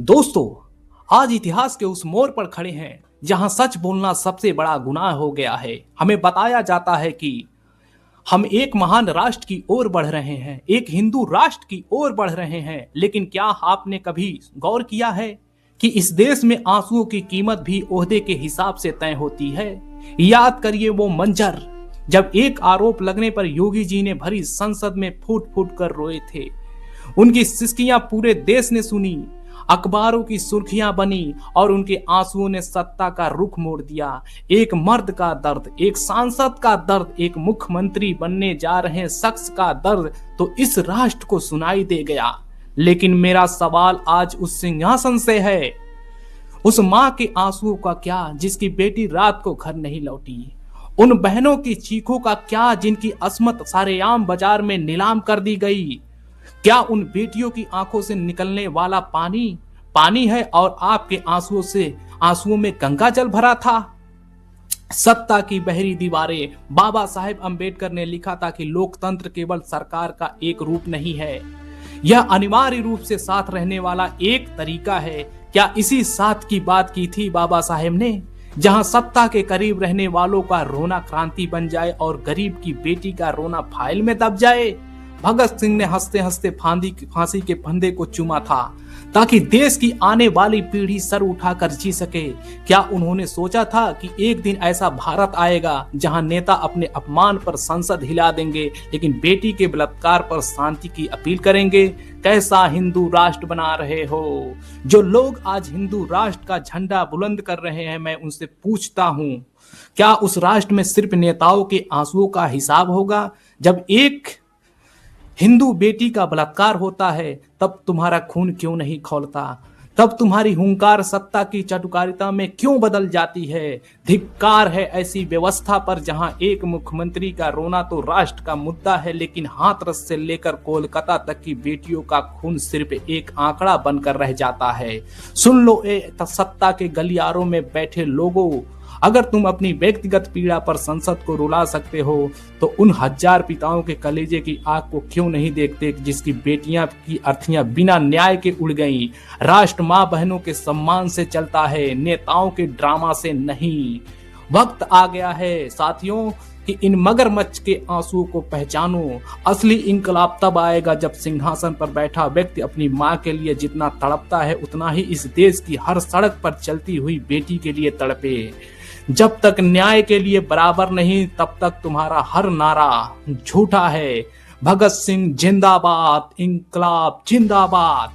दोस्तों, आज इतिहास के उस मोड़ पर खड़े हैं जहां सच बोलना सबसे बड़ा गुनाह हो गया है। हमें बताया जाता है कि हम एक महान राष्ट्र की ओर बढ़ रहे हैं, एक हिंदू राष्ट्र की ओर बढ़ रहे हैं। लेकिन क्या आपने कभी गौर किया है कि इस देश में आंसुओं की कीमत भी ओहदे के हिसाब से तय होती है? याद करिए वो मंजर जब एक आरोप लगने पर योगी जी ने भरी संसद में फूट फूट कर रोए थे। उनकी सिसकियां पूरे देश ने सुनी, अखबारों की सुर्खियां बनी और उनके आंसुओं ने सत्ता का रुख मोड़ दिया। एक मर्द का दर्द, एक सांसद का दर्द, एक मुख्यमंत्री बनने जा रहे शख्स का दर्द तो इस राष्ट्र को सुनाई दे गया। लेकिन मेरा सवाल आज उस सिंहासन से है, उस मां के आंसुओं का क्या जिसकी बेटी रात को घर नहीं लौटी? उन बहनों की चीखों का क्या जिनकी अस्मत सारेआम बाजार में नीलाम कर दी गई? क्या उन बेटियों की आंखों से निकलने वाला पानी पानी है और आपके आंसुओं में गंगा जल भरा था? सत्ता की बहरी दीवारें। बाबा साहेब अंबेडकर ने लिखा था कि लोकतंत्र केवल सरकार का एक रूप नहीं है, यह अनिवार्य रूप से साथ रहने वाला एक तरीका है। क्या इसी साथ की बात की थी बाबा साहेब ने, जहां सत्ता के करीब रहने वालों का रोना क्रांति बन जाए और गरीब की बेटी का रोना फाइल में दब जाए? भगत सिंह ने हंसते हंसते फांसी के फंदे को चूमा था ताकि देश की आने वाली पीढ़ी सर उठाकर जी सके। क्या उन्होंने सोचा था कि एक दिन ऐसा भारत आएगा जहां नेता अपने अपमान पर संसद हिला देंगे लेकिन बेटी के बलात्कार पर शांति की अपील करेंगे? कैसा हिंदू राष्ट्र बना रहे हो? जो लोग आज हिंदू राष्ट्र का झंडा बुलंद कर रहे हैं, मैं उनसे पूछता हूं, क्या उस राष्ट्र में सिर्फ नेताओं के आंसुओं का हिसाब होगा? जब एक हिंदू बेटी का बलात्कार होता है तब तुम्हारा खून क्यों नहीं खौलता? तब तुम्हारी हुंकार सत्ता की चटुकारिता में क्यों बदल जाती है? धिक्कार है ऐसी व्यवस्था पर जहां एक मुख्यमंत्री का रोना तो राष्ट्र का मुद्दा है, लेकिन हाथरस से लेकर कोलकाता तक की बेटियों का खून सिर्फ एक आंकड़ा बनकर रह जाता है। सुन लो सत्ता के गलियारों में बैठे लोगों, अगर तुम अपनी व्यक्तिगत पीड़ा पर संसद को रुला सकते हो तो उन हजार पिताओं के कलेजे की आग को क्यों नहीं देखते जिसकी बेटियां की अर्थियां बिना न्याय के उड़ गईं? राष्ट्र मां बहनों के सम्मान से चलता है, नेताओं के ड्रामा से नहीं। वक्त आ गया है साथियों कि इन मगरमच्छ के आंसुओं को पहचानो। असली इंकलाब तब आएगा जब सिंहासन पर बैठा व्यक्ति अपनी मां के लिए जितना तड़पता है उतना ही इस देश की हर सड़क पर चलती हुई बेटी के लिए तड़पे। जब तक न्याय के लिए बराबर नहीं तब तक तुम्हारा हर नारा झूठा है। भगत सिंह जिंदाबाद, इंकलाब जिंदाबाद।